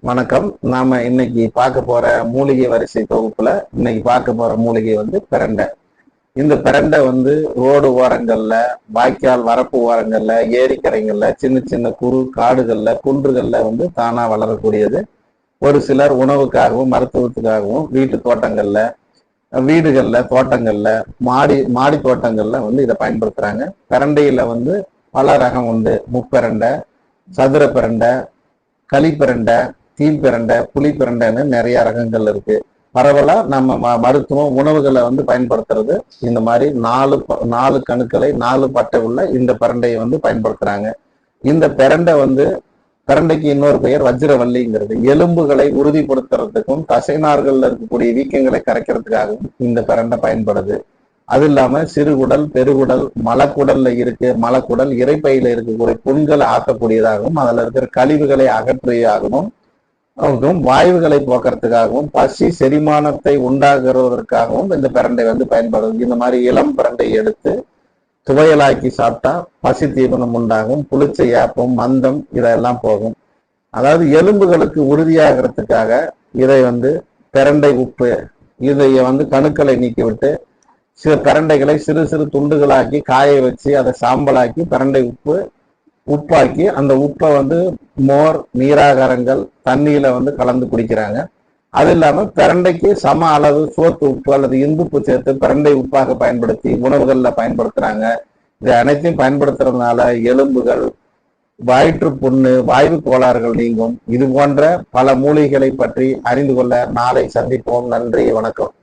வணக்கம். நாம இன்னைக்கு பார்க்க போற மூலிகை வரிசை தொகுப்புல இன்னைக்கு பார்க்க போற மூலிகை பிரண்டை. இந்த பிரண்டை ரோடு ஓரங்கள்ல, வாய்க்கால் வரப்பு ஓரங்கள்ல, ஏரிக்கரைகள்ல, சின்ன சின்ன குறு காடுகள்ல, குன்றுகள்ல தானா வளரக்கூடியது. ஒரு சிலர் உணவுக்காகவும் மருத்துவத்துக்காகவும் வீட்டு தோட்டங்கள்ல, வீடுகள்ல, தோட்டங்கள்ல, மாடி தோட்டங்கள்ல இதை பயன்படுத்துறாங்க. பிரண்டையில பல ரகம் உண்டு. முப்பிரண்டை, சதுர பிரண்டை, களிப்பிரண்டை, தீம்பிரண்டை, புளிப்பிரண்டைன்னு நிறைய ரகங்கள் இருக்கு. பரவலா நம்ம மருத்துவம் உணவுகளை பயன்படுத்துறது இந்த மாதிரி நாலு கணுக்களை 4 பட்டை உள்ள இந்த பிரண்டையை பயன்படுத்துறாங்க. இந்த பிரண்டை பிரண்டைக்கு இன்னொரு பெயர் வஜ்ரவல்லிங்கிறது. எலும்புகளை உறுதிப்படுத்துறதுக்கும் தசைநார்கள்ல இருக்கக்கூடிய வீக்கங்களை கரைக்கிறதுக்காகவும் இந்த பிரண்டை பயன்படுது. அது இல்லாம சிறுகுடல், பெருகுடல், மலக்குடல்ல மலக்குடல் இறைப்பையில இருக்கக்கூடிய புண்களை ஆக்கக்கூடியதாகவும், அதுல இருக்கிற கழிவுகளை அகற்றியாகவும், வாயுகளை போக்குறதுக்காகவும், பசி செரிமானத்தை உண்டாகிறதற்காகவும் இந்த பிரண்டை பயன்படுது. இந்த மாதிரி இளம் பிரண்டை எடுத்து துவையலாக்கி சாப்பிட்டா பசி தீபனம் உண்டாகும். புளிச்ச ஏப்பம், மந்தம் இதெல்லாம் போகும். அதாவது எலும்புகளுக்கு உறுதியாகிறதுக்காக இதை பிரண்டை உப்பு, இதைய கணுக்களை நீக்கிவிட்டு சில பிரண்டைகளை சிறு சிறு துண்டுகளாக்கி காய வச்சு அதை சாம்பலாக்கி பிரண்டை உப்பாக்கி அந்த உப்பை மோர், நீராகாரங்கள், தண்ணியில கலந்து குடிக்கிறாங்க. அது இல்லாம பிரண்டைக்கு சம அளவு சோத்து உப்பு அல்லது இந்துப்பு சேர்த்து பிரண்டை உப்பாக பயன்படுத்தி உணவுகள்ல பயன்படுத்துறாங்க. இது அனைத்தையும் பயன்படுத்துறதுனால எலும்புகள், வயிற்று புண்ணு, வாய்வு கோளாறுகள் நீங்கும். இது போன்ற பல மூலிகைகளை பற்றி அறிந்து கொள்ள நாளை சந்திப்போம். நன்றி, வணக்கம்.